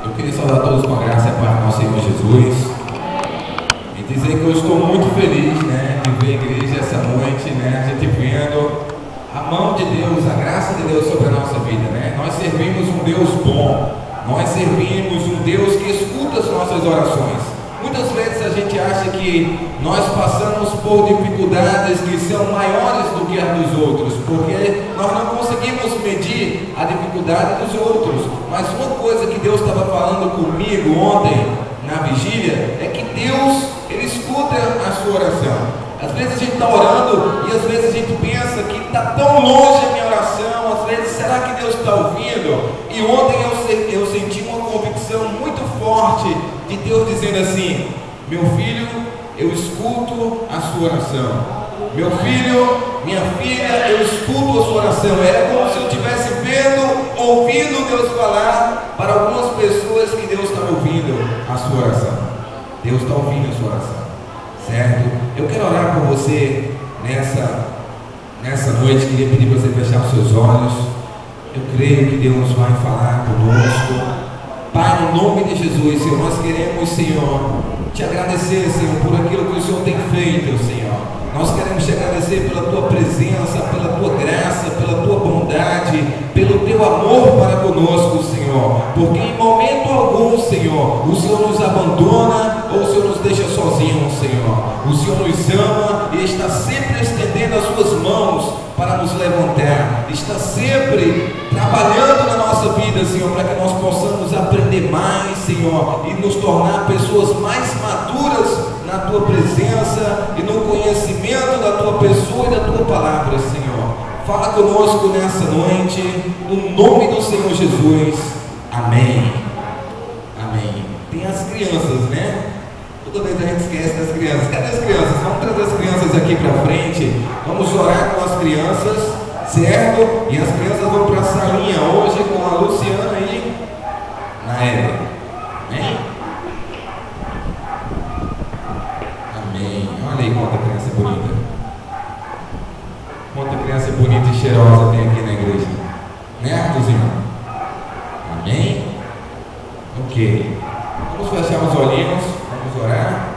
Eu queria saudar todos com a graça e a paz do nosso Senhor Jesus e dizer que eu estou muito feliz, né, de ver a igreja essa noite, né, a gente vendo a mão de Deus, a graça de Deus sobre a nossa vida, né? Nós servimos um Deus bom, nós servimos um Deus que escuta as nossas orações. Muitas vezes a gente acha que nós passamos por dificuldades que são maiores do que as dos outros, porque nós não conseguimos medir a dificuldade dos outros. Mas uma coisa que Deus estava falando comigo ontem, na vigília, é que Deus, Ele escuta a sua oração. Às vezes a gente está orando e às vezes a gente pensa que está tão longe a minha oração, às vezes, será que Deus está ouvindo? E ontem eu senti uma convicção muito forte de Deus dizendo assim: meu filho, eu escuto a sua oração. Meu filho, minha filha, eu escuto a sua oração. Era como se eu estivesse vendo, ouvindo Deus falar para algumas pessoas que Deus está ouvindo a sua oração. Deus está ouvindo a sua oração, certo? Eu quero orar por você nessa noite. Queria pedir para você fechar os seus olhos. Eu creio que Deus vai falar conosco. Pai, no nome de Jesus, Senhor, nós queremos, Senhor, te agradecer, Senhor, por aquilo que o Senhor tem feito, Senhor. Nós queremos te agradecer pela tua presença, pela tua graça, pela tua bondade, pelo teu amor para conosco, Senhor. Porque em momento algum, Senhor, o Senhor nos abandona ou o Senhor nos deixa sozinhos, Senhor. O Senhor nos ama e está sempre estendendo as suas mãos para nos levantar. Está sempre trabalhando na nossa vida, Senhor, para que nós possamos aprender mais, Senhor, e nos tornar pessoas mais maduras na tua presença e no conhecimento da tua pessoa e da tua palavra, Senhor. Fala conosco nessa noite, no nome do Senhor Jesus. Amém. Amém. Tem as crianças, né? Toda vez a gente esquece das crianças. Cadê as crianças? Vamos trazer as crianças aqui para frente. Vamos orar com as crianças, certo? E as crianças vão para a salinha hoje com a Luciana e na Eva. Amém? Amém. Olha aí quanta criança bonita. Quanta criança bonita e cheirosa tem aqui na igreja. Né, Luciana? Amém? Ok. Vamos fechar os olhinhos. Vamos orar.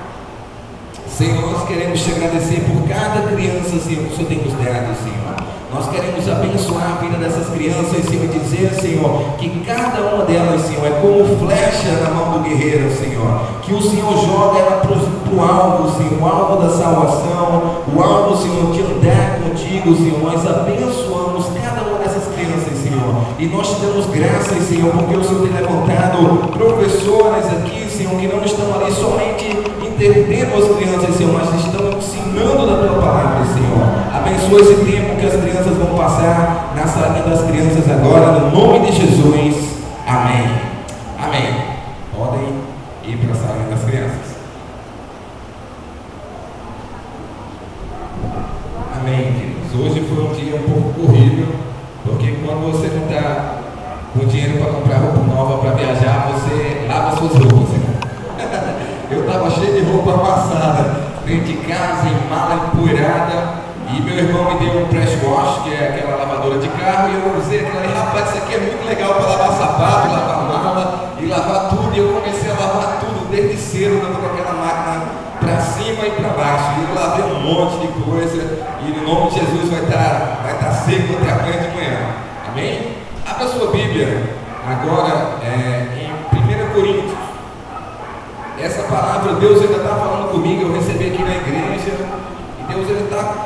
Senhor, nós queremos te agradecer por cada criança, Senhor, que o Senhor tem nos dado, Senhor. Nós queremos abençoar a vida dessas crianças, Senhor, e dizer, Senhor, que cada uma delas, Senhor, é como flecha na mão do guerreiro, Senhor. Que o Senhor joga ela para o alvo, Senhor, o alvo da salvação, o alvo, Senhor, de andar contigo, Senhor. Nós abençoamos cada uma dessas crianças, Senhor. E nós te damos graças, Senhor, porque o Senhor tem levantado professores aqui, Senhor, que não estão ali somente entendendo as crianças, Senhor, mas estão ensinando da tua palavra, Senhor. Abençoa esse tempo que as crianças vão passar na salinha das crianças agora, no nome de Jesus. Amém. Amém. Podem ir para a salinha das crianças. Amém, queridos. Hoje foi um dia um pouco corrido, porque quando você não está com dinheiro para comprar roupa nova para viajar, você lava suas roupas, né? Eu estava cheio de roupa amassada dentro de casa, em mala empoeirada, e meu irmão me deu um press wash, que é aquela lavadora de carro, e eu usei aquilo ali. Rapaz, isso aqui é muito legal para lavar sapato, lavar mala e lavar tudo. E eu comecei a lavar tudo desde cedo, dando com aquela máquina para cima e para baixo. E eu lavei um monte de coisa, e no nome de Jesus vai estar seco até amanhã de manhã. Amém? Abra sua Bíblia agora em 1 Coríntios. Essa palavra, Deus ainda está falando comigo. Eu recebi aqui na igreja e Deus está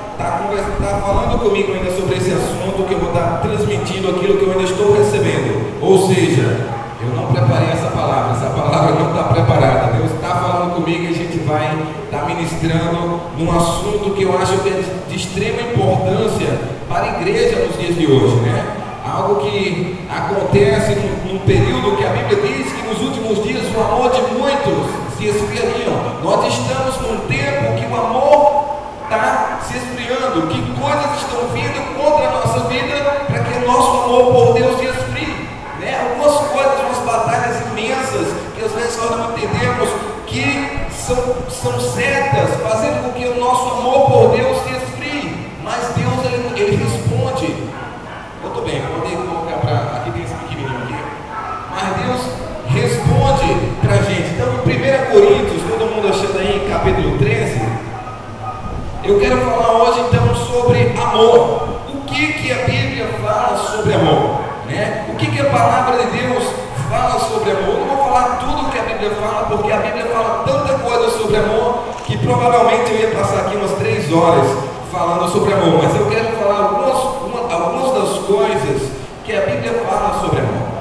falando comigo ainda sobre esse assunto, que eu vou estar transmitindo aquilo que eu ainda estou recebendo. Ou seja, eu não preparei essa palavra não está preparada. Deus está falando comigo e a gente vai estar ministrando num assunto que eu acho que é de extrema importância para a igreja nos dias de hoje, né? Algo que acontece num período que a Bíblia diz que nos últimos dias o amor de muitos se esfriariam. Nós estamos num tempo que o amor está se esfriando, que coisas estão vindo contra a nossa vida para que o nosso amor por Deus se esfrie, né? Algumas coisas, umas batalhas imensas que às vezes nós não entendemos, que são setas, fazendo com que o nosso amor por Deus se esfrie. Mas Deus, ele responde. Eu estou bem, vou colocar para aqui, tem esse pequenininho aqui. Mas Deus responde capítulo 13, eu quero falar hoje então sobre amor. O que a Bíblia fala sobre amor? Né? O que a palavra de Deus fala sobre amor? Eu não vou falar tudo o que a Bíblia fala, porque a Bíblia fala tanta coisa sobre amor, que provavelmente eu ia passar aqui umas 3 horas falando sobre amor, mas eu quero falar algumas das coisas que a Bíblia fala sobre amor.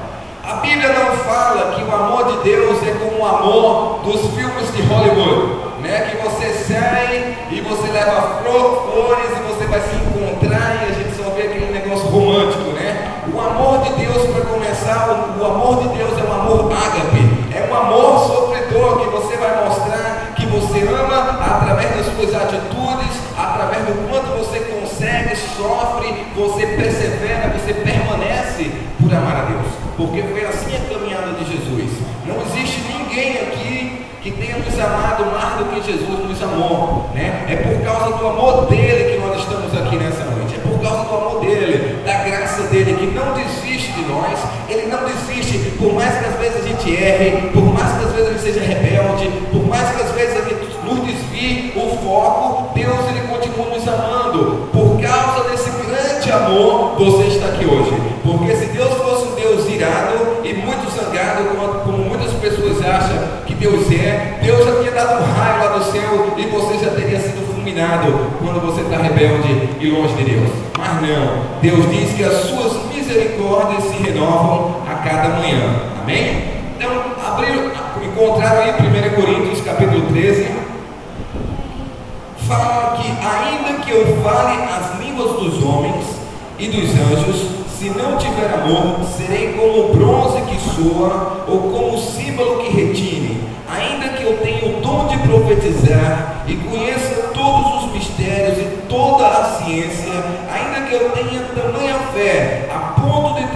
A Bíblia não fala que o amor de Deus é como o amor dos filmes de Hollywood, né? Que você sai e você leva flores e você vai se encontrar e a gente só vê aquele negócio romântico, né? O amor de Deus, para começar, o amor de Deus é um amor ágape, é um amor sofredor que você vai mostrar que você ama através das suas atitudes, através do quanto você consegue, sofre, você persevera, você permanece por amar a Deus, porque foi assim a caminhada de Jesus. Não existe ninguém aqui que tenha nos amado mais do que Jesus nos amou, né? É por causa do amor dele que nós estamos aqui nessa noite, é por causa do amor dele, da graça dele, que não desiste de nós. Ele não desiste, por mais que às vezes a gente erre, por mais que às vezes a gente seja rebelde, por mais que às vezes a gente nos desvie o foco, Deus ele continua nos amando. Por causa desse grande amor, você está aqui hoje, porque se Deus fosse um Deus irado e muito zangado, como muitas pessoas acham que Deus é, Deus já tinha dado um raio lá do céu e você já teria sido fulminado quando você está rebelde e longe de Deus. Mas não, Deus diz que as suas misericórdias se renovam a cada manhã. Amém? Então, encontraram aí 1 Coríntios capítulo 13, fala que ainda que eu fale as línguas dos homens e dos anjos, se não tiver amor, serei como o bronze que soa ou como o símbolo que retine. Ainda que eu tenha o dom de profetizar e conheça todos os mistérios e toda a ciência, ainda que eu tenha tamanha fé a ponto de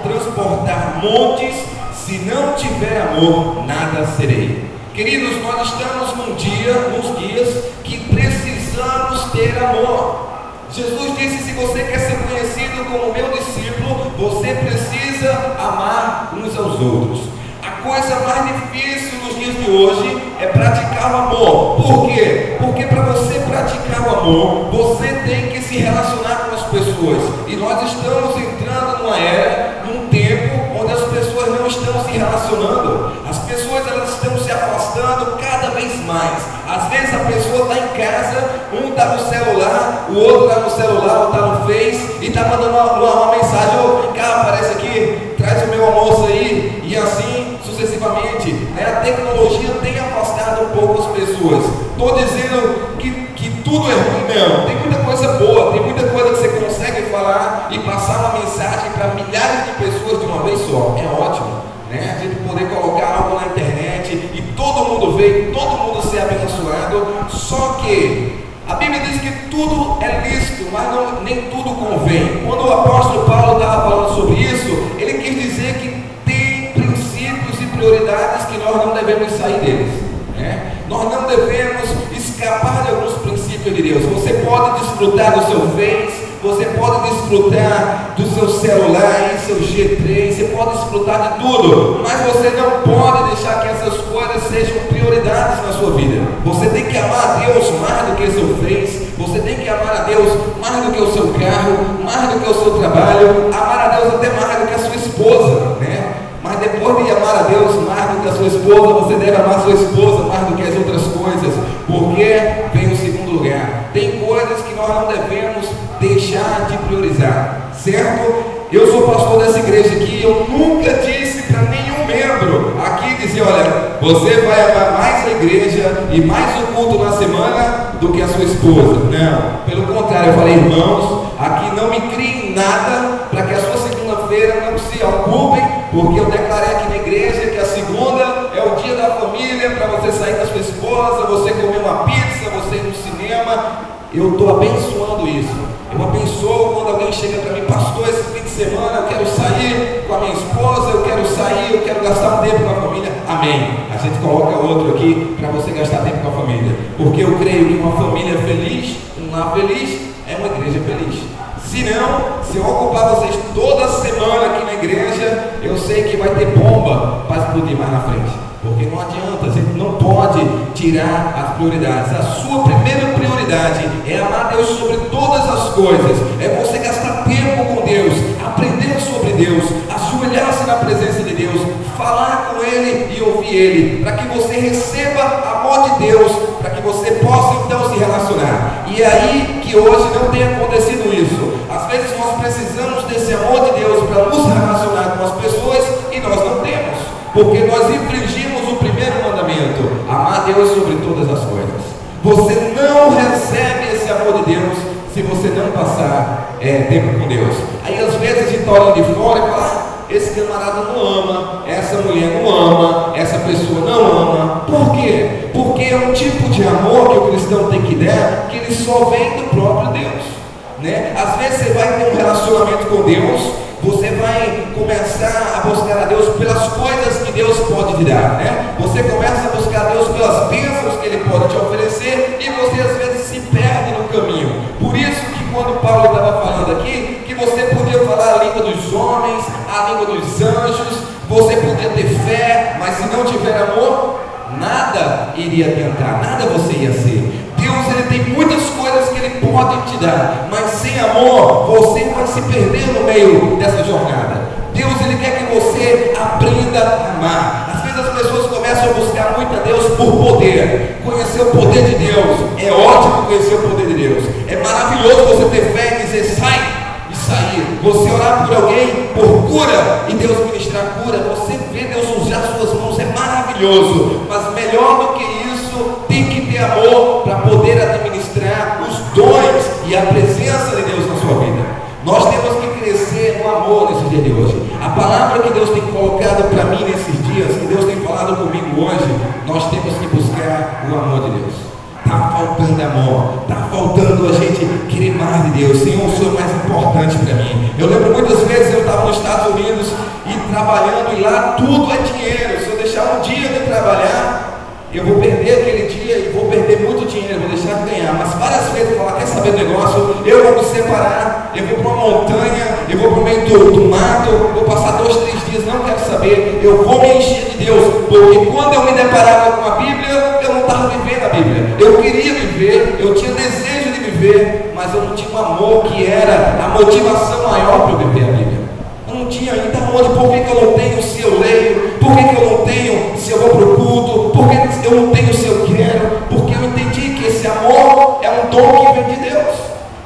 transportar montes, se não tiver amor, nada serei. Queridos, nós estamos nos dias que precisamos ter amor. Jesus disse: se você quer ser conhecido como meu discípulo, você precisa amar uns aos outros. A coisa mais difícil nos dias de hoje é praticar o amor. Por quê? Porque para você praticar o amor, você tem que se relacionar com as pessoas. E nós estamos entrando numa era, num tempo onde as pessoas não estão se relacionando. As pessoas elas estão se afastando cada vez mais. Às vezes a pessoa está em casa, um está no celular, o outro está no celular, ou está no Face e está mandando uma mensagem: ô, vem cá, aparece aqui, traz o meu almoço aí, e assim sucessivamente, né? A tecnologia tem afastado um pouco as pessoas. Estou dizendo que tudo é ruim, não. Tem muita coisa boa, tem muita coisa que você consegue falar e passar uma mensagem para milhares de pessoas de uma vez só. É ótimo, né? A gente poder colocar algo na internet e todo mundo ver, todo mundo ser abençoado. Só que a Bíblia diz que tudo é lícito, mas nem tudo convém. Quando o apóstolo Paulo estava falando sobre isso, ele quis dizer que tem princípios e prioridades que nós não devemos sair deles, né? Nós não devemos escapar de alguns princípios de Deus. Você pode desfrutar do seu Face, você pode desfrutar do seu celular, seu G3, você pode desfrutar de tudo, mas você não pode deixar que essas coisas sejam prioridades na sua vida. Você tem que amar a Deus mais do que o seu Face, você tem que amar a Deus mais do que o seu carro, mais do que o seu trabalho, amar a Deus até mais do que a sua esposa, né? Mas depois de amar a Deus mais do que a sua esposa, você deve amar a sua esposa mais do que as outras coisas, porque vem o segundo lugar. Tem coisas que nós não devemos deixar de priorizar, certo? Eu sou pastor dessa igreja aqui, eu nunca disse para nenhum membro aqui dizer: olha, você vai amar mais a igreja e mais o culto na semana do que a sua esposa. Não, pelo contrário, eu falei: irmãos, aqui não me criem nada para que a sua segunda-feira não se ocupem, porque eu declarei aqui na igreja que a segunda é o dia da família, para você sair com a sua esposa, você comer uma pizza, você ir no cinema. Eu estou abençoando isso. Eu abençoo quando alguém chega para mim: pastor, esse fim de semana eu quero sair com a minha esposa, eu quero sair, eu quero gastar um tempo com a família. Amém. A gente coloca outro aqui para você gastar tempo com a família, porque eu creio que uma família feliz, um lar feliz, é uma igreja feliz. Se não, se eu ocupar vocês toda semana aqui na igreja, eu sei que vai ter bomba para explodir mais na frente. Porque não adianta, a gente não pode tirar as prioridades. A sua primeira prioridade é amar Deus sobre todas as coisas. É você gastar tempo com Deus, aprender sobre Deus, ajoelhar-se na presença de Deus, falar com Ele e ouvir Ele, para que você receba amor de Deus, para que você possa então se relacionar. E é aí que hoje não tem acontecido isso. Às vezes nós precisamos desse amor de Deus para nos relacionar com as pessoas e nós não temos, porque nós infringimos o primeiro mandamento: amar Deus sobre todas as coisas. Você não recebe esse amor de Deus se você não passar tempo com Deus. Aí às vezes a gente olha de fora e fala: esse camarada não ama, essa mulher não ama, essa pessoa não ama. Por quê? Porque é um tipo de amor que o cristão tem que dar, que ele só vem do próprio Deus, né? Às vezes você vai ter um relacionamento com Deus, você vai começar a buscar a Deus pelas coisas que Deus pode te dar, né? Você começa a buscar a Deus pelas bênçãos que Ele pode te oferecer, e você às vezes se perde no caminho. Por isso que quando Paulo estava falando aqui, que você podia falar a língua dos homens, a língua dos anjos, você podia ter fé, mas se não tiver amor, nada iria adiantar, nada você ia ser. Deus, Ele tem muitas coisas que Ele pode te dar, mas sem amor você vai se perder no meio dessa jornada. Deus, Ele quer que você aprenda a amar. Às vezes as pessoas começam a buscar muito a Deus por poder, conhecer o poder de Deus. É ótimo conhecer o poder de Deus, é maravilhoso você ter fé e dizer sai, e sair. Você orar por alguém por cura e Deus ministrar cura, você vê Deus usar suas mãos, é maravilhoso. Mas melhor do que isso, tem que ter amor para poder administrar os dons e a presença de Deus na sua vida. Nós temos que crescer no amor nesse dia de hoje. A palavra que Deus tem colocado para mim nesses dias, que Deus tem falado comigo hoje, nós temos que buscar o amor de Deus. Está faltando amor, está faltando a gente querer mais de Deus. Senhor, o Senhor é mais importante para mim. Eu lembro muitas vezes eu estava nos Estados Unidos e trabalhando, e lá tudo é dinheiro. Se eu deixar um dia de trabalhar, eu vou perder aquele dia e vou perder muito dinheiro, vou deixar de ganhar. Mas várias vezes eu falo: quer saber do negócio? Eu vou me separar, eu vou para uma montanha, eu vou para o meio do mato, vou passar 2, 3 dias, não quero saber. Eu vou me encher de Deus, porque quando eu me deparava com a Bíblia, eu não estava vivendo a Bíblia. Eu queria viver, eu tinha desejo de viver, mas eu não tinha um amor que era a motivação maior para eu viver a Bíblia. Eu não tinha ainda amor. Por que eu não tenho se eu leio? Por que eu não tenho se eu vou para o culto? Por que eu não tenho se eu quero? Porque eu entendi que esse amor é um dom que vem de Deus.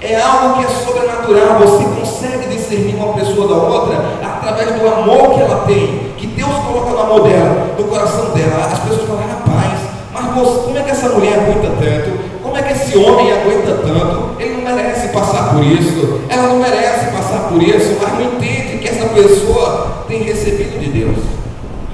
É algo que é sobrenatural. Você consegue discernir uma pessoa da outra através do amor que ela tem, que Deus coloca no amor dela, no coração dela. As pessoas falam: rapaz, mas você, como é que essa mulher aguenta tanto? Como é que esse homem aguenta tanto? Ele não merece passar por isso, ela não merece passar por isso, mas não entende que essa pessoa tem recebido de Deus.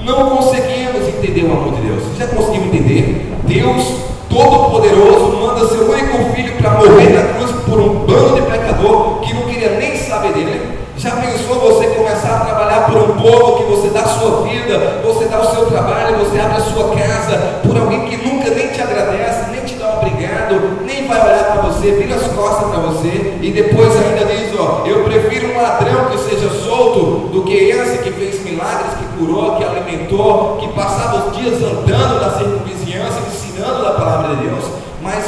Não conseguimos entender o amor de Deus. Já conseguimos entender? Deus Todo-Poderoso manda seu único filho para morrer na cruz por um bando de pecador que não queria nem saber dele. Já pensou você começar a trabalhar por um povo que você dá a sua vida, você dá o seu trabalho, você abre a sua casa por alguém que nunca nem te agradece, nem te dá um obrigado, nem vai olhar para você, vira as costas para você e depois ainda diz: ó, eu prefiro um ladrão que seja solto do que esse que fez milagres, que curou, que alimentou, que passava os dias andando na circunvizinhança, ensinando a palavra de Deus. Mas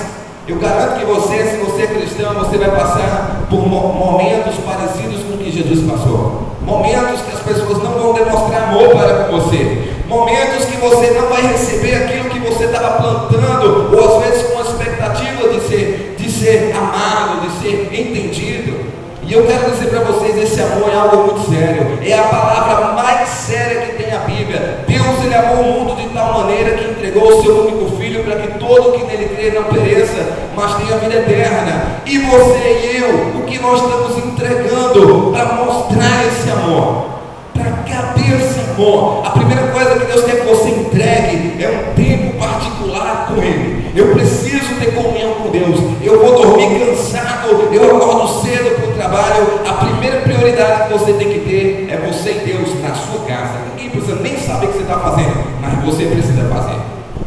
eu garanto que você, se você é cristão, você vai passar por momentos parecidos com o que Jesus passou. Momentos que as pessoas não vão demonstrar amor para com você. Momentos que você não vai receber aquilo que você estava plantando, ou às vezes com a expectativa de ser amado, de ser entendido. E eu quero dizer para vocês, esse amor é algo muito sério. É a palavra mais séria que tem a Bíblia. Deus, Ele amou o mundo de tal maneira que entregou o seu único Filho para que todo que nele crê não pereça, mas tenha vida eterna. E você e eu, o que nós estamos entregando para mostrar esse amor, para caber esse amor? A primeira coisa que Deus quer que você entregue é um tempo particular com Ele. Eu preciso ter comunhão com Deus. Eu vou dormir cansado, eu acordo cedo para o trabalho. A primeira prioridade que você tem que ter é você e Deus na sua casa. Ninguém precisa nem saber o que você está fazendo, mas você precisa fazer.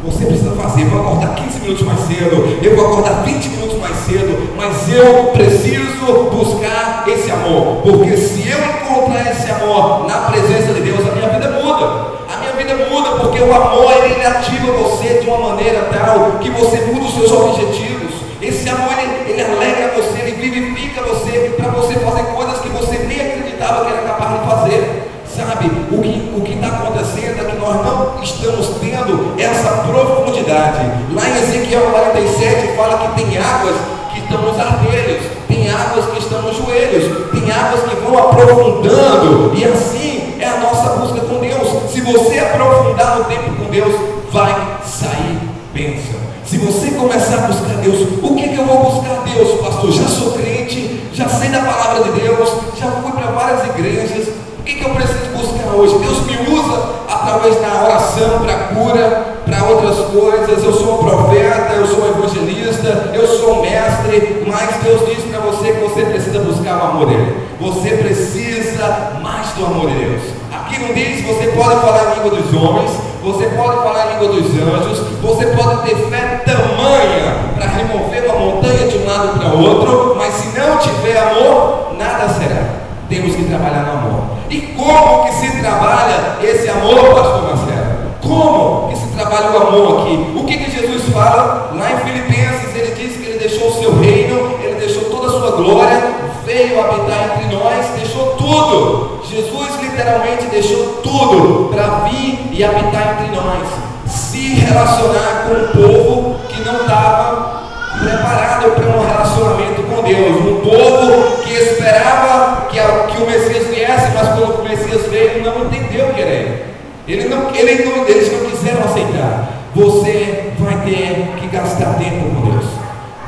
Você precisa fazer. Eu vou acordar 15 minutos mais cedo, eu vou acordar 20 minutos mais cedo, mas eu preciso buscar esse amor, porque se eu encontrar esse amor na presença de Deus, a minha vida muda. A minha vida muda, porque o amor ele ativa você de uma maneira tal que você muda os seus objetivos. Esse amor ele alegra você, ele vivifica você para você fazer coisas que você nem acreditava que era capaz de fazer. Sabe, o que está acontecendo é que nós não estamos tendo essa profundidade. Lá em Ezequiel 47 fala que tem águas que estão nos artelhos, tem águas que estão nos joelhos, tem águas que vão aprofundando, e assim é a nossa busca com Deus. Se você aprofundar no tempo com Deus, vai sair bênção. Se você começar a buscar Deus, o que eu vou buscar Deus, pastor? Já sou crente, já sei da palavra de Deus, já fui para várias igrejas. O que eu preciso buscar hoje? Deus me usa através da oração para cura, para outras coisas. Eu sou um profeta, eu sou um evangelista, eu sou um mestre, mas Deus diz para você que você precisa buscar o amor dele. Você precisa mais do amor de Deus. Aqui não diz, você pode falar a língua dos homens, você pode falar a língua dos anjos, você pode ter fé tamanha para remover uma montanha de um lado para o outro, mas se não tiver amor, nada será. Temos que trabalhar no amor. E como que se trabalha esse amor, pastor Marcelo? Como que se trabalha o amor aqui? O que Jesus fala? Lá em Filipenses, ele diz que ele deixou o seu reino, ele deixou toda a sua glória, veio habitar entre nós, deixou tudo. Jesus literalmente deixou tudo para vir e habitar entre nós, se relacionar com um povo que não estava preparado para um relacionamento com Deus, um povo que esperava que o Messias viesse, mas quando o Messias veio, não entendeu que era ele. Eles não quiseram aceitar. Você vai ter que gastar tempo com Deus.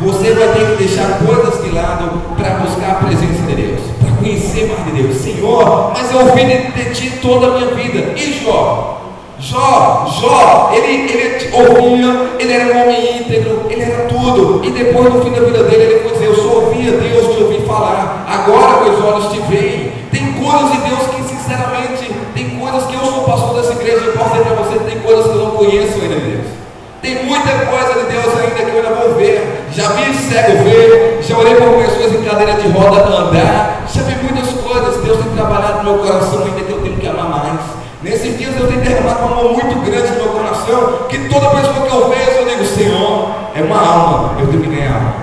Você vai ter que deixar coisas de lado para buscar a presença de Deus, para conhecer mais de Deus. Senhor, mas eu ouvi de ti toda a minha vida. E Jó, ele ouvia, ele era um homem íntegro, ele era tudo, e depois no fim da vida dele, ele foi dizer, eu só ouvia Deus te ouvir falar, agora meus olhos te veem. Tem coisas de Deus que sinceramente, tem coisas que eu sou pastor dessa igreja, eu posso dizer para você, tem coisas que eu não conheço ainda de Deus. Tem muita coisa de Deus ainda que eu ainda vou ver. Já vi cego ver, já orei por pessoas em cadeira de roda para andar, já vi muitas coisas. Deus tem trabalhado no meu coração ainda que eu tenho que amar mais. Nesses dias eu tenho derramado um amor muito grande no meu coração, que toda pessoa que eu vejo, eu digo, Senhor, é uma alma, eu tenho que ganhar alma.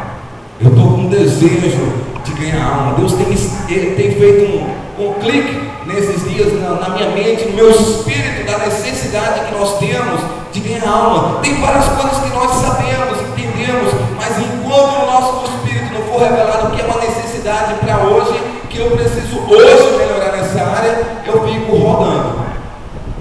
Eu estou com um desejo de ganhar alma. Deus tem feito um clique nesses dias na minha mente, no meu espírito, da necessidade que nós temos de ganhar alma. Tem várias coisas que nós sabemos, entendemos, mas enquanto o nosso espírito não for revelado que é uma necessidade para hoje, que eu preciso hoje melhorar nessa área, eu fico rodando.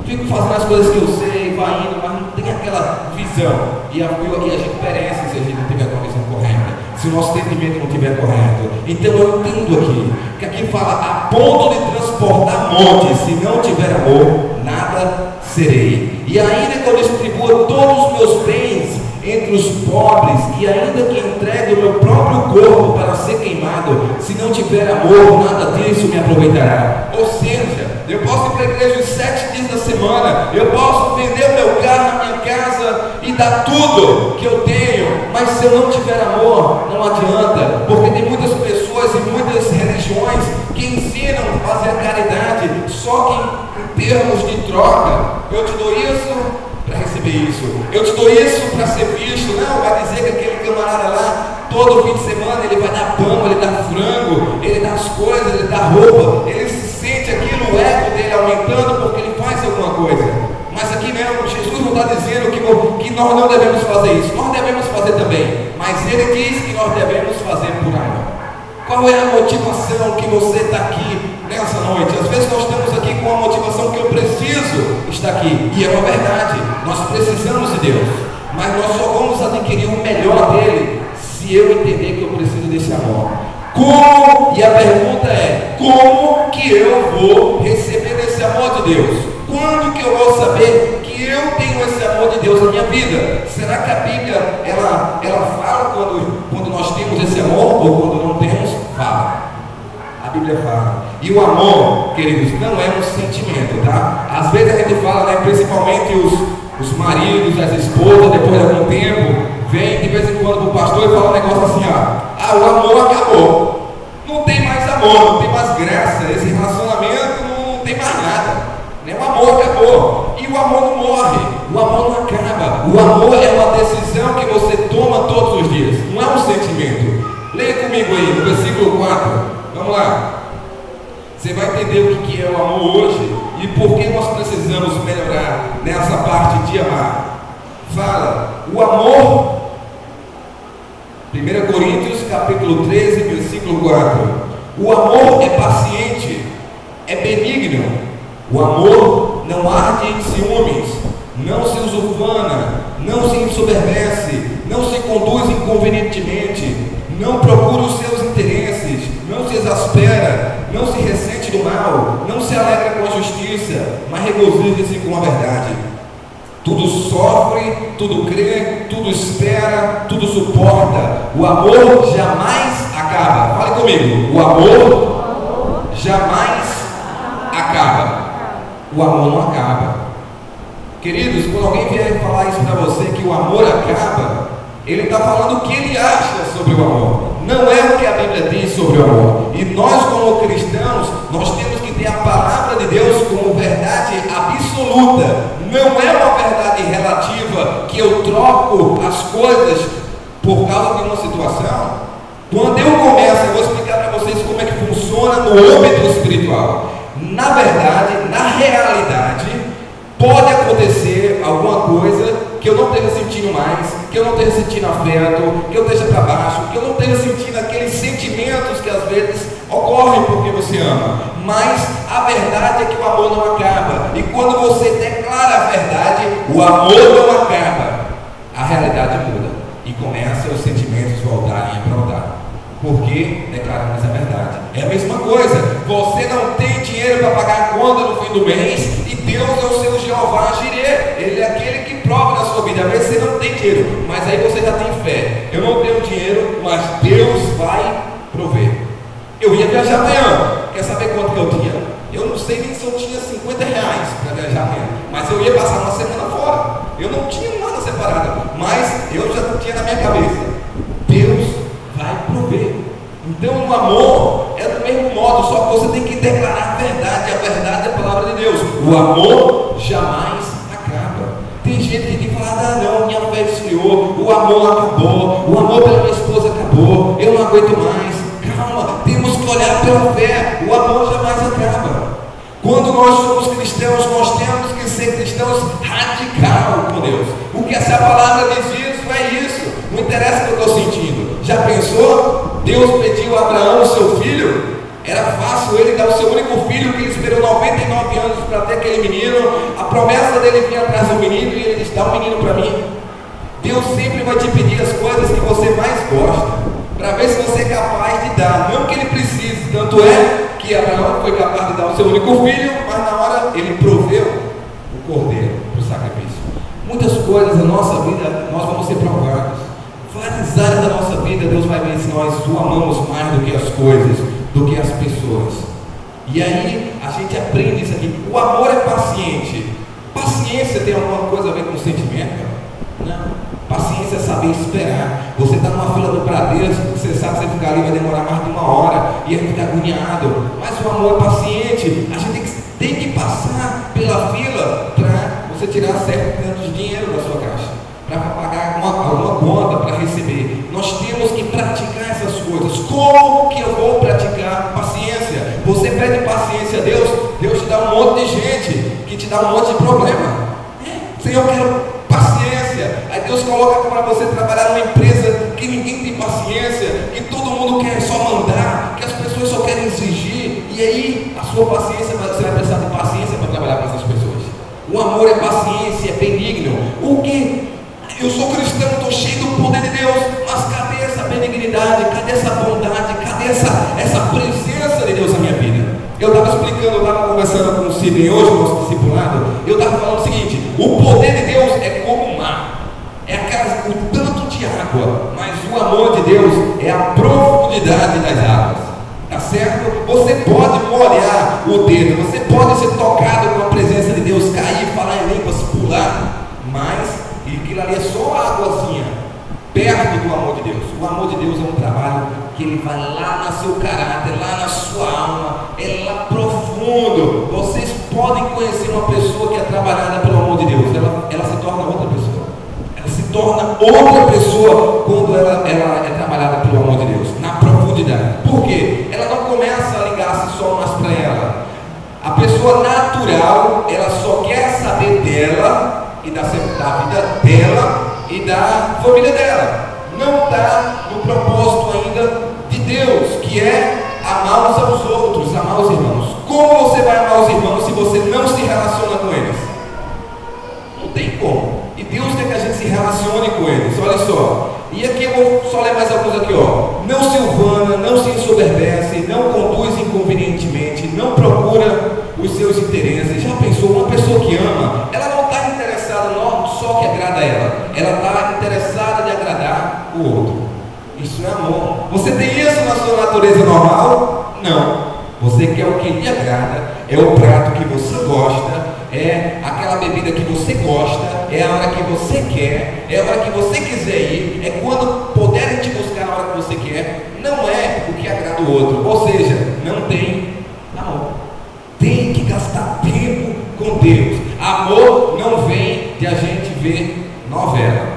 Fico fazendo as coisas que eu sei, vai indo, mas não tem aquela visão. E a gente perece se a gente não tiver com a visão correta, se o nosso entendimento não estiver correto. Então eu entendo aqui, que aqui fala, a ponto de transportar montes, se não tiver amor, nada serei. E ainda que eu distribua todos os meus bens entre os pobres, e ainda que entregue o meu próprio corpo para ser queimado, se não tiver amor, nada disso me aproveitará. Ou seja, eu posso ir para a igreja os 7 dias da semana, eu posso vender o meu carro, a minha casa e dar tudo que eu tenho, mas se eu não tiver amor, não adianta, porque tem muitas pessoas e muitas religiões que ensinam a fazer a caridade só que em termos de troca. Eu te dou isso para receber isso, eu te dou isso para ser visto. Não, vai dizer que aquele camarada lá, todo fim de semana, ele vai dar pão, ele dá frango, ele dá as coisas, ele dá roupa, ele se sente aquilo, o ego dele aumentando porque ele faz alguma coisa. Mas aqui mesmo, Jesus não está dizendo que nós não devemos fazer isso, nós devemos fazer também, mas ele diz que nós devemos fazer por amor. Qual é a motivação que você está aqui nessa noite? Às vezes nós estamos aqui com a motivação que eu preciso estar aqui, e é uma verdade, nós precisamos de Deus, mas nós só vamos adquirir o melhor dele se eu entender que eu preciso desse amor. Como? E a pergunta é, como que eu vou receber esse amor de Deus? Quando que eu vou saber que eu tenho esse amor de Deus na minha vida? Será que a Bíblia ela fala quando nós temos esse amor, ou quando não temos? Fala. A Bíblia fala. E o amor, queridos, não é um sentimento, tá? Às vezes a gente fala, né, principalmente os maridos, as esposas, depois de algum tempo, vem de vez em quando para o pastor pastor e fala um negócio assim, ó, o amor acabou. Não tem mais amor, não tem mais graça, esse relacionamento não tem mais nada, né? O amor acabou, e o amor não morre, o amor não acaba. O amor é uma decisão que você toma todos os dias, não é um sentimento. Leia comigo aí, no versículo 4, vamos lá. Você vai entender o que é o amor hoje e por que nós precisamos melhorar nessa parte de amar. Fala, o amor, 1 Coríntios capítulo 13, versículo 4. O amor é paciente, é benigno. O amor não arde em ciúmes, não se usufana, não se ensoberbece, não se conduz inconvenientemente, não procura os seus interesses, não se exaspera, não se ressente do mal, não se alegra com a justiça, mas regozija-se com a verdade. Tudo sofre, tudo crê, tudo espera, tudo suporta. O amor jamais acaba. Fale comigo. O amor jamais acaba. O amor não acaba. Queridos, quando alguém vier falar isso para você, que o amor acaba, ele está falando o que ele acha sobre o amor. Não é o que a Bíblia diz sobre o amor. E nós, como cristãos, nós temos que ter a palavra de Deus como verdade absoluta. Não é uma verdade relativa que eu troco as coisas por causa de uma situação. Quando eu começo, eu vou explicar para vocês como é que funciona no âmbito espiritual. Na verdade, na realidade, pode acontecer alguma coisa que eu não esteja sentindo mais, que eu não esteja sentindo afeto, que eu esteja para baixo, que eu não esteja sentindo aqueles sentimentos que às vezes ocorrem porque você ama. Mas a verdade é que o amor não acaba. E quando você declara a verdade, o amor não acaba. A realidade muda e começa os sentimentos voltarem a brotar. Porque declaramos a verdade. É a mesma coisa. Você não tem dinheiro para pagar a conta no fim do mês e Deus é o seu Jeová Jireh. Ele é aquele que prova na sua vida. Às vezes você não tem dinheiro, mas aí você já tem fé. Eu não tenho dinheiro, mas Deus vai prover. Eu ia viajar amanhã. Quer saber quanto que eu tinha? Eu não sei nem se eu tinha 50 reais para viajar amanhã, mas eu ia passar uma semana fora. Eu não tinha nada separado, mas eu já tinha na minha cabeça: Deus vai prover. Então o amor é do mesmo modo, só que você tem que declarar a verdade é a palavra de Deus. O amor jamais acaba. Tem gente que tem que falar: não, minha fé esfriou, o amor acabou, o amor pela minha esposa acabou, eu não aguento mais. Calma, temos que olhar pela fé, o amor jamais acaba. Quando nós somos cristãos, nós temos que ser cristãos radical com Deus. Porque essa palavra diz isso, é isso. Não interessa o que eu estou sentindo. Já pensou? Deus pediu a Abraão o seu filho. Era fácil ele dar o seu único filho, que ele esperou 99 anos para ter aquele menino. A promessa dele vinha atrás do menino e ele disse: dá um menino para mim. Deus sempre vai te pedir as coisas que você mais gosta, para ver se você é capaz de dar, não que ele precise. Tanto é que Abraão foi capaz de dar o seu único filho, mas na hora ele proveu o cordeiro para o sacrifício. Muitas coisas na nossa vida nós vamos ser provados. Várias áreas da nossa vida Deus vai ver se nós o amamos mais do que as coisas, do que as pessoas. E aí a gente aprende isso aqui. O amor é paciente. Paciência tem alguma coisa a ver com sentimento? Não. Paciência é saber esperar. Você está numa fila do Bradesco, você sabe que você ficar ali vai demorar mais de 1 hora e aí fica agoniado. Mas o amor é paciente. A gente tem que passar pela fila para você tirar certo tanto de dinheiro da sua caixa, para pagar alguma conta, para receber. Nós temos que praticar essas coisas. Como que eu vou praticar paciência? Você pede paciência a Deus, Deus te dá um monte de gente que te dá um monte de problema. Senhor, eu quero paciência. Aí Deus coloca para você trabalhar numa empresa que ninguém tem paciência, que todo mundo quer só mandar, que as pessoas só querem exigir. E aí a sua paciência, você vai precisar de paciência para trabalhar com essas pessoas. O amor é paciência, é benigno. O que? Eu sou cristão, estou cheio do poder de Deus, mas cadê essa benignidade? Cadê essa bondade? Cadê essa presença de Deus na minha vida? Eu estava explicando, eu estava conversando com o Sidney hoje, o nosso discipulado. Eu estava falando o seguinte: o poder de Deus é como o mar, é o tanto de água, mas o amor de Deus é a profundidade das águas. Tá certo? Você pode molhar o dedo, você pode ser tocado com a presença de Deus, cair, falar em línguas, pular, mas aquilo ali é só águazinha perto do amor de Deus. O amor de Deus é um trabalho que ele vai lá no seu caráter, lá na sua alma, é lá profundo. Vocês podem conhecer uma pessoa que é trabalhada pelo amor de Deus, ela se torna outra pessoa. Ela se torna outra pessoa quando ela é trabalhada pelo amor de Deus, na profundidade. Por quê? Ela não começa a ligar-se só mais para ela. A pessoa natural, ela só quer saber dela e da vida dela e da família dela. Não está no propósito ainda de Deus, que é amar uns aos outros, amar os irmãos. Como você vai amar os irmãos se você não se relaciona com eles? Não tem como. E Deus quer que a gente se relacione com eles. Olha só. E aqui eu vou só ler mais alguns aqui, ó. Não se uvana, não se ensoberbece, não conduz inconvenientemente, não procura os seus interesses. Já pensou? Uma pessoa que ama, ela não está interessada não só que agrada ela está interessada de agradar o outro. Isso é amor. Você tem isso na sua natureza normal? Não. Você quer o que lhe agrada, é o prato que você gosta, é aquela bebida que você gosta, é a hora que você quer, é a hora que você quiser ir, é quando puderem te buscar na hora que você quer, não é o que agrada o outro. Ou seja, não tem amor. Tem que gastar tempo com Deus. Amor não vem de a gente ver novela.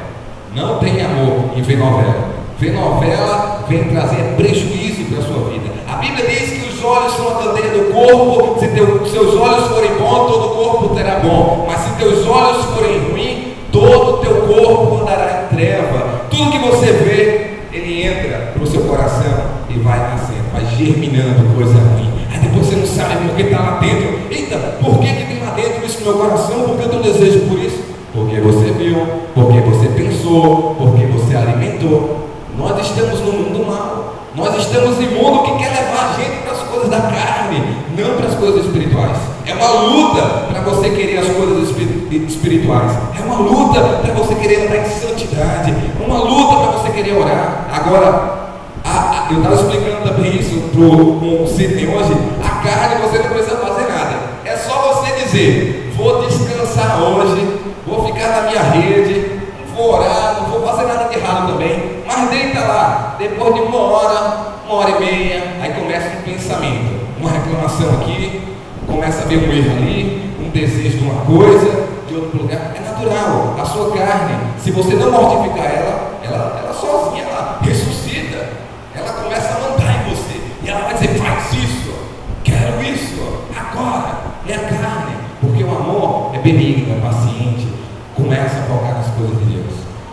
Não tem amor em ver novela. Ver novela vem trazer prejuízo para a sua vida. A Bíblia diz que os olhos são a candeia do corpo. Se seus olhos forem bons, todo o corpo terá bom. Mas se teus olhos forem ruins, todo o teu corpo andará em treva. Tudo que você vê, ele entra para o seu coração e vai nascendo, vai germinando coisa ruim. Aí depois você não sabe porque está lá dentro. Eita, por que tem lá dentro isso no meu coração? Por que eu tenho desejo por isso? Porque você viu, porque você pensou, porque você alimentou. Nós estamos no mundo mal. Nós estamos em um mundo que quer levar a gente para as coisas da carne, não para as coisas espirituais. É uma luta para você querer as coisas espirituais. É uma luta para você querer andar em santidade. É uma luta para você querer orar. Agora, eu estava explicando também isso para o Sidney hoje. A carne você não precisa fazer nada. É só você dizer: vou descansar hoje, vou ficar na minha rede, vou orar, não vou fazer nada de errado também. Mas deita lá, depois de uma hora e meia, aí começa um pensamento, uma reclamação aqui, começa a ver um erro ali, um desejo de uma coisa, de outro lugar. É natural, a sua carne, se você não mortificar ela sozinha, ela ressuscita, ela começa a mandar em você, e ela vai dizer: faz isso, quero isso, agora. É a carne, porque o amor é benigno, é paciente, começa a focar nas coisas de Deus.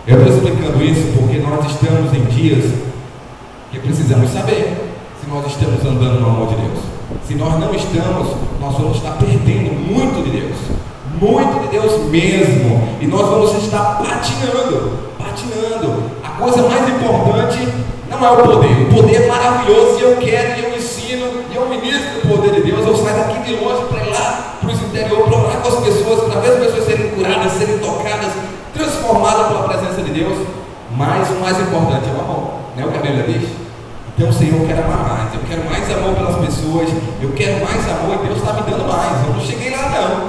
Eu estou explicando isso porque nós estamos em dias que precisamos saber se nós estamos andando no amor de Deus. Se nós não estamos, nós vamos estar perdendo muito de Deus mesmo, e nós vamos estar patinando. A coisa mais importante não é o poder é maravilhoso, e eu quero, e eu ensino, e eu ministro o poder de Deus. Eu saio daqui de longe para ir lá para os interior, para orar com as pessoas, para ver as pessoas serem curadas, serem tocadas, transformadas pela presença de Deus. Mas o mais importante é o amor, não é o que a Bíblia diz? Então, Senhor, eu quero amar mais, eu quero mais amor pelas pessoas, eu quero mais amor, e Deus está me dando mais. Eu não cheguei lá não,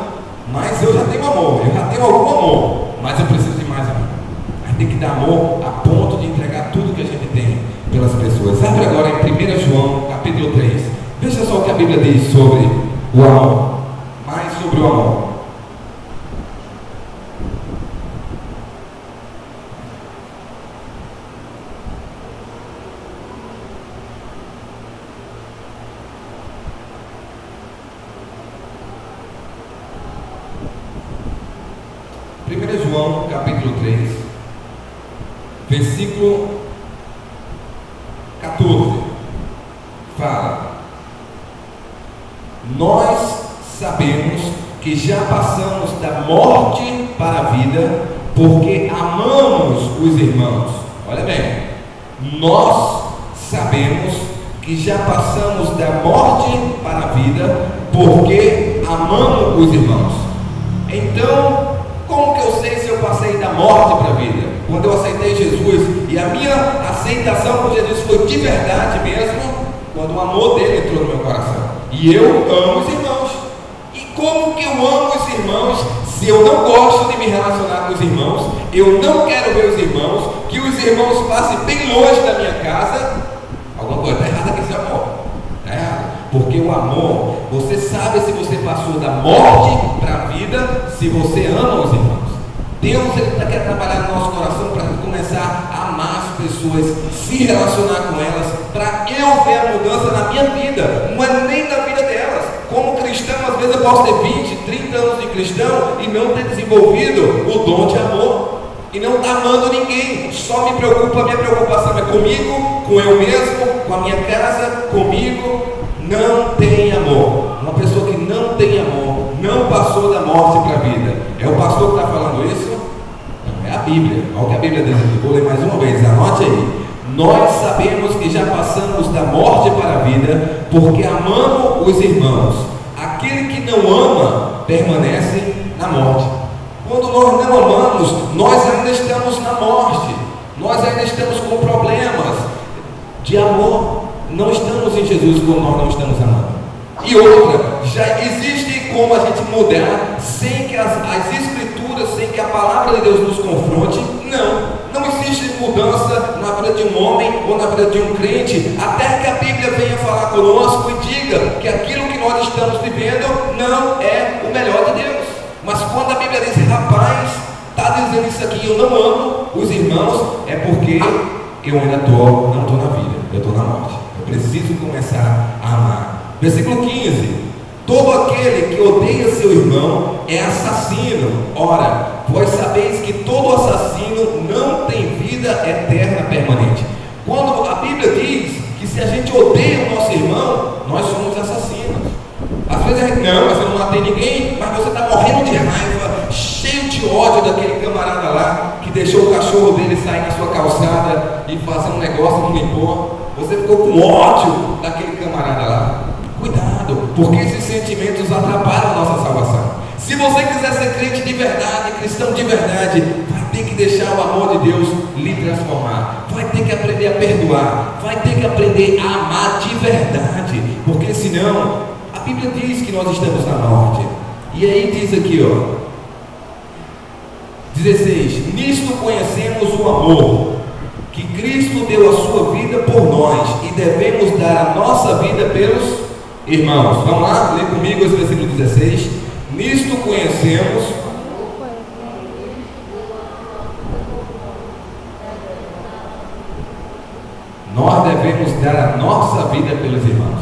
mas eu já tenho amor, eu já tenho algum amor, mas eu preciso de mais amor. A gente tem que dar amor a ponto de entregar tudo que a gente tem pelas pessoas. Abre agora em 1 João, capítulo 3. Veja só o que a Bíblia diz sobre o amor, mais sobre o amor. João, capítulo 3, versículo 14, fala: nós sabemos que já passamos da morte para a vida, porque amamos os irmãos. Olha bem, nós sabemos que já passamos da morte para a vida, porque amamos os irmãos. Então, como que eu sei se eu passei da morte para a vida? Quando eu aceitei Jesus, e a minha aceitação por Jesus foi de verdade mesmo, quando o amor dele entrou no meu coração. E eu amo os irmãos. E como que eu amo os irmãos se eu não gosto de me relacionar com os irmãos? Eu não quero ver os irmãos, que os irmãos passem bem longe da minha casa, alguma coisa está errada com esse amor. Está errado. Porque o amor, você sabe se você passou da morte para a vida, se você ama os irmãos. Deus quer trabalhar no nosso coração para começar a amar as pessoas, se relacionar com elas, para eu ver a mudança na minha vida, não é nem na vida delas. Como cristão, às vezes eu posso ter 20, 30 anos de cristão e não ter desenvolvido o dom de amor, e não estar amando ninguém. Só me preocupa, a minha preocupação é comigo, com eu mesmo, com a minha casa, comigo. Não tem amor. Uma pessoa que não tem amor, não passou da morte para a vida. É o pastor que está falando isso? Não, é a Bíblia. Olha o que a Bíblia diz aqui. Vou ler mais uma vez, anote aí. Nós sabemos que já passamos da morte para a vida, porque amamos os irmãos. Aquele que não ama, permanece na morte. Quando nós não amamos, nós ainda estamos na morte. Nós ainda estamos com problemas de amor. Não estamos em Jesus quando nós não estamos amando. E outra, já existe como a gente mudar sem que as escrituras, sem que a palavra de Deus nos confronte? Não existe mudança na vida de um homem ou na vida de um crente, até que a Bíblia venha falar conosco e diga que aquilo que nós estamos vivendo não é o melhor de Deus. Mas quando a Bíblia diz, rapaz, está dizendo isso aqui, eu não amo os irmãos, é porque eu ainda não estou na vida, eu estou na morte. Eu preciso começar a amar. Versículo 15: todo aquele que odeia seu irmão é assassino. Ora, vós sabeis que todo assassino não tem vida eterna permanente. Quando a Bíblia diz que se a gente odeia o nosso irmão, nós somos assassinos. Às vezes a gente, não, mas eu não matei ninguém, mas você está morrendo de raiva, cheio de ódio daquele camarada lá, que deixou o cachorro dele sair na sua calçada e fazer um negócio, não limpou. Você ficou com ódio daquele camarada lá. Cuidado, porque esses sentimentos atrapalham a nossa salvação. Se você quiser ser crente de verdade, cristão de verdade, vai ter que deixar o amor de Deus lhe transformar. Vai ter que aprender a perdoar. Vai ter que aprender a amar de verdade. Porque senão, a Bíblia diz que nós estamos na morte. E aí diz aqui, ó, 16: nisto conhecemos o amor, que Cristo deu a sua vida por nós, e devemos dar a nossa vida pelos irmãos. Vamos lá, lê comigo esse versículo 16. Nisto conhecemos nós devemos dar a nossa vida pelos irmãos,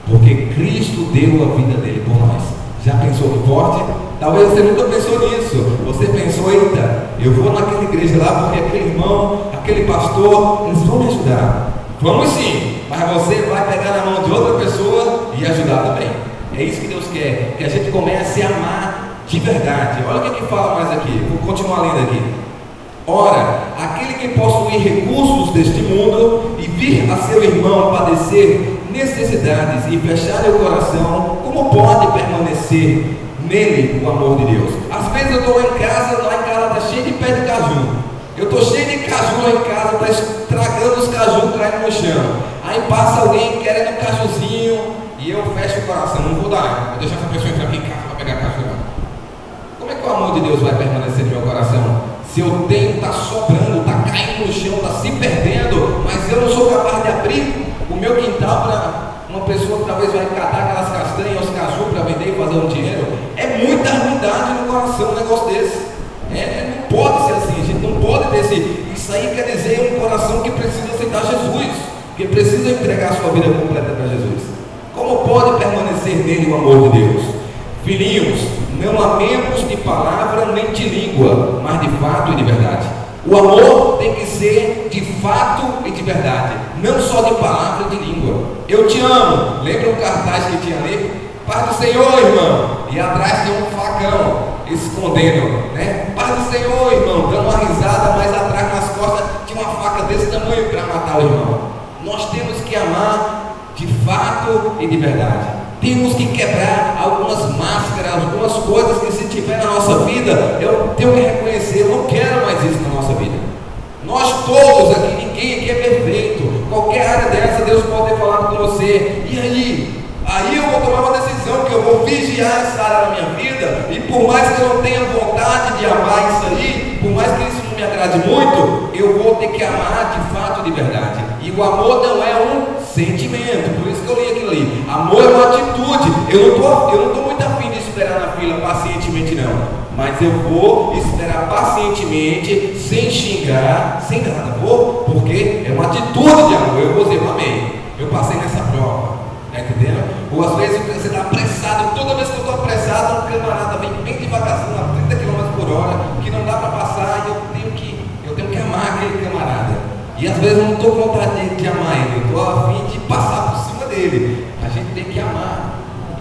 porque Cristo deu a vida dele por nós. Já pensou que forte? Talvez você nunca pensou nisso. Você pensou, eita, eu vou naquela igreja lá porque aquele irmão, aquele pastor, eles vão me ajudar. Vamos sim, mas você vai pegar na mão de outra pessoa e ajudar também. É isso que Deus quer, que a gente comece a amar de verdade. Olha o que fala mais aqui, vou continuar lendo aqui. Ora, aquele que possui recursos deste mundo e vir a seu irmão padecer necessidades e fechar o coração, como pode permanecer nele o amor de Deus? Às vezes eu estou lá em casa está cheio de pé de caju. Eu estou cheio de caju lá em casa, está estragando os cajus caindo no chão. Aí passa alguém querendo um cajuzinho e eu fecho o coração, não vou dar, vou deixar essa pessoa entrar aqui em casa para pegar caju. Como é que o amor de Deus vai permanecer no meu coração? Se eu tenho, está sobrando, está caindo no chão, está se perdendo, mas eu não sou capaz de abrir o meu quintal para uma pessoa que talvez vai catar aquelas castanhas, os caju para vender e fazer um dinheiro. É muita ruindade no coração um negócio desse. Não pode ser assim, a gente não pode ter esse. Isso aí quer dizer um coração que precisa aceitar Jesus, que precisa entregar a sua vida completa para Jesus. Como pode permanecer nele o amor de Deus? Filhinhos, não amemos de palavra nem de língua, mas de fato e de verdade. O amor tem que ser de fato e de verdade, não só de palavra e de língua. Eu te amo. Lembra um cartaz que tinha ali? Paz do Senhor, irmão. E atrás tinha um facão escondendo, né? Paz do Senhor, irmão, dando uma risada, mas atrás nas costas tinha uma faca desse tamanho para matar o irmão. Nós temos que amar de fato e de verdade. Temos que quebrar algumas máscaras, algumas coisas que se tiver na nossa vida, eu tenho que reconhecer, eu não quero mais isso na nossa vida. Nós todos aqui, ninguém aqui é perfeito. Qualquer área dessa, Deus pode ter falado com você. E aí? Aí eu vou tomar uma decisão que eu vou vigiar essa área na minha vida. E por mais que eu não tenha vontade de amar isso aí, por mais que isso não me agrade muito, eu vou ter que amar de fato, de verdade. E o amor não é um sentimento, por isso que eu li aquilo ali. Amor é uma atitude. Eu não estou muito afim de esperar na fila pacientemente, não. Mas eu vou esperar pacientemente, sem xingar, sem nada. Vou, porque é uma atitude de amor. Eu vou dizer, amei, eu passei nessa prova. Está entendendo? Ou às vezes você está apressado. Toda vez que eu estou apressado, um camarada vem bem devagarzinho, a 30 km por hora, que não dá para passar, e eu tenho que amar aquele camarada. E às vezes eu não estou com vontade de amar ele, eu estou a fim de passar por cima dele. A gente tem que amar.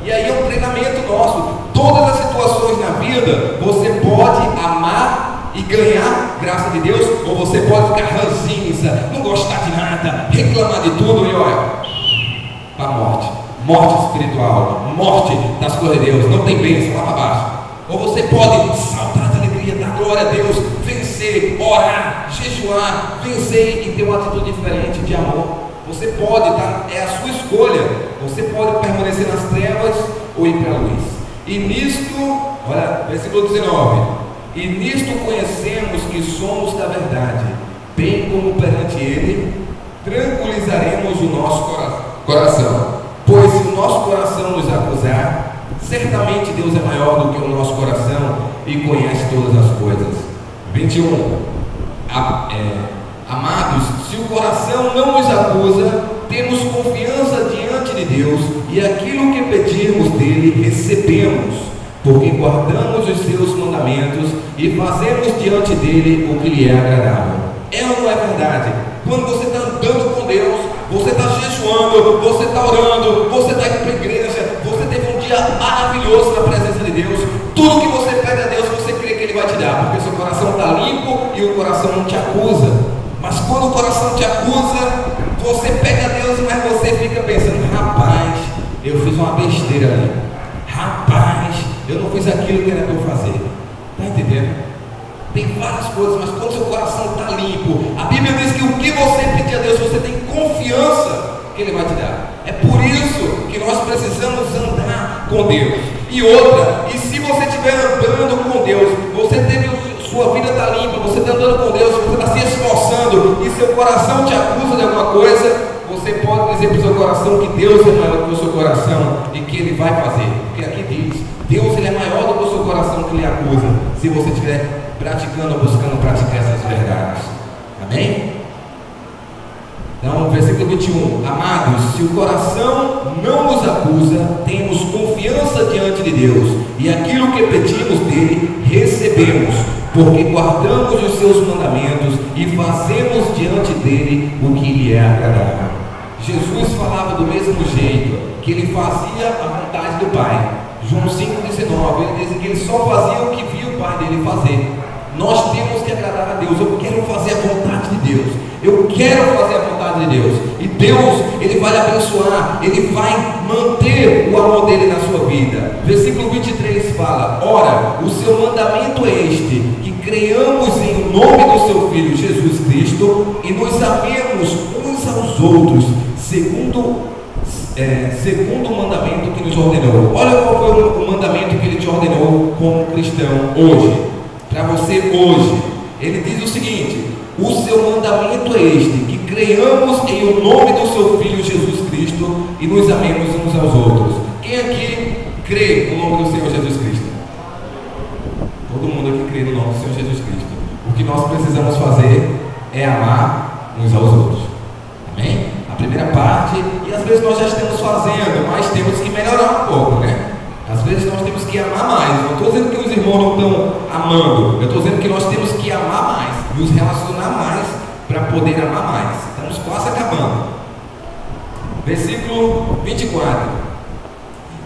E aí é um treinamento nosso. Todas as situações na vida, você pode amar e ganhar graça de Deus, ou você pode ficar ranzinza, não gostar de nada, reclamar de tudo e olha, a morte espiritual, morte das coisas de Deus, não tem bênção lá para baixo. Ou você pode saltar de alegria, dar glória a Deus, vencer, orar, jejuar, vencer e ter uma atitude diferente de amor. Você pode, tá? É a sua escolha. Você pode permanecer nas trevas ou ir para a luz. E nisto, olha, versículo 19: e nisto conhecemos que somos da verdade, bem como perante Ele tranquilizaremos o nosso coração. Pois se o nosso coração nos acusar, certamente Deus é maior do que o nosso coração e conhece todas as coisas. 21. Amados, se o coração não nos acusa, temos confiança diante de Deus, e aquilo que pedirmos dele recebemos, porque guardamos os seus mandamentos e fazemos diante dele o que lhe é agradável. É ou não é verdade? Quando você está andando com Deus, você está jejuando, você está orando, você está indo para a igreja, você teve um dia maravilhoso na presença de Deus, tudo que você pede a Deus, você crê que Ele vai te dar, porque seu coração está limpo e o coração não te acusa. Mas quando o coração te acusa, você pega Deus, mas você fica pensando, rapaz, eu fiz uma besteira ali, rapaz, eu não fiz aquilo que era para eu fazer. Está entendendo? Tem várias coisas, mas quando seu coração está limpo, a Bíblia diz que o que você pedir a Deus, você tem confiança que Ele vai te dar. É por isso que nós precisamos andar com Deus. E outra, e se você estiver andando com Deus, você teve sua vida está limpa, você está andando com Deus, você está se esforçando e seu coração te acusa de alguma coisa, você pode dizer para o seu coração que Deus é maior do que o seu coração e que Ele vai fazer. Porque aqui diz, Deus Ele é maior do que o seu coração que lhe acusa, se você estiver praticando ou buscando praticar essas verdades. Amém? Então, versículo 21. Amados, se o coração não nos acusa, temos confiança diante de Deus, e aquilo que pedimos dele, recebemos, porque guardamos os seus mandamentos e fazemos diante dele o que lhe é agradável. Jesus falava do mesmo jeito, que ele fazia a vontade do Pai. João 5,19, ele diz que ele só fazia o que via o Pai dele fazer. Nós temos que agradar a Deus. Eu quero fazer a vontade de Deus. Eu quero fazer a vontade de Deus. E Deus, Ele vai abençoar. Ele vai manter o amor dele na sua vida. Versículo 23 fala: ora, o seu mandamento é este, que creiamos em nome do seu Filho Jesus Cristo e nos amemos uns aos outros, segundo o mandamento que nos ordenou. Olha qual foi o mandamento que Ele te ordenou como cristão hoje. Para você hoje, Ele diz o seguinte: o seu mandamento é este, que creiamos em o nome do seu Filho Jesus Cristo e nos amemos uns aos outros. Quem aqui crê no nome do Senhor Jesus Cristo? Todo mundo aqui crê no nome do Senhor Jesus Cristo. O que nós precisamos fazer é amar uns aos outros. Amém? A primeira parte, e às vezes nós já estamos fazendo, mas temos que melhorar um pouco, né? Às vezes nós temos que amar mais. Não estou dizendo que os irmãos não estão amando, eu estou dizendo que nós temos que amar mais, nos relacionar mais, para poder amar mais. Estamos quase acabando. Versículo 24: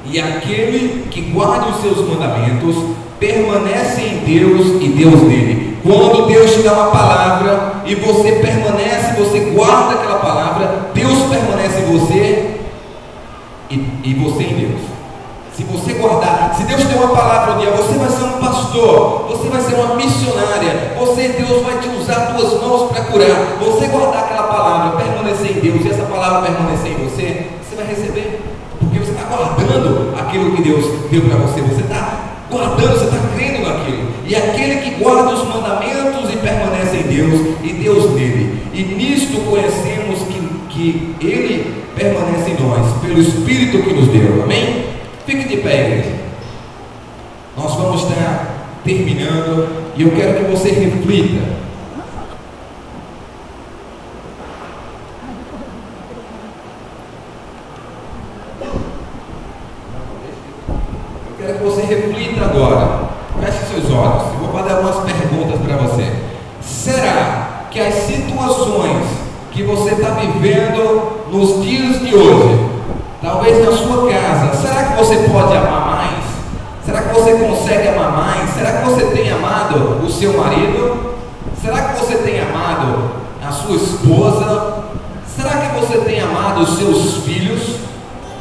e aquele que guarda os seus mandamentos permanece em Deus e Deus nele. Quando Deus te dá uma palavra e você permanece, você guarda aquela palavra, Deus permanece em você e você em Deus. Se você guardar, se Deus tem uma palavra um dia, você vai ser um pastor, você vai ser uma missionária, Deus vai te usar tuas mãos para curar. Você guardar aquela palavra, permanecer em Deus, e essa palavra permanecer em você, você vai receber, porque você está guardando aquilo que Deus deu para você, você está guardando, você está crendo naquilo. E aquele que guarda os mandamentos e permanece em Deus, e Deus e nisto conhecemos que Ele permanece em nós, pelo Espírito que nos deu. Amém? Fique de pé, igreja. Nós vamos estar terminando e eu quero que você reflita. Eu quero que você reflita agora. Feche seus olhos. Eu vou fazer algumas perguntas para você. Será que as situações que você está vivendo nos dias de hoje, talvez na sua casa, será que você pode amar mais? Será que você consegue amar mais? Será que você tem amado o seu marido? Será que você tem amado a sua esposa? Será que você tem amado os seus filhos?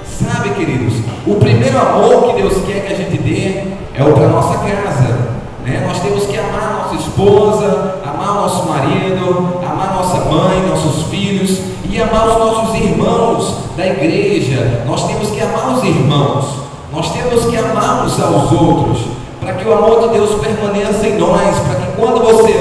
Sabe, queridos, o primeiro amor que Deus quer que a gente dê é o para nossa casa, né? Nós temos que amar nossa esposa, amar nosso marido, amar nossa mãe, nossos filhos e amar os nossos irmãos da igreja. Nós temos que amar os irmãos, nós temos que amar uns aos outros, para que o amor de Deus permaneça em nós, para que quando você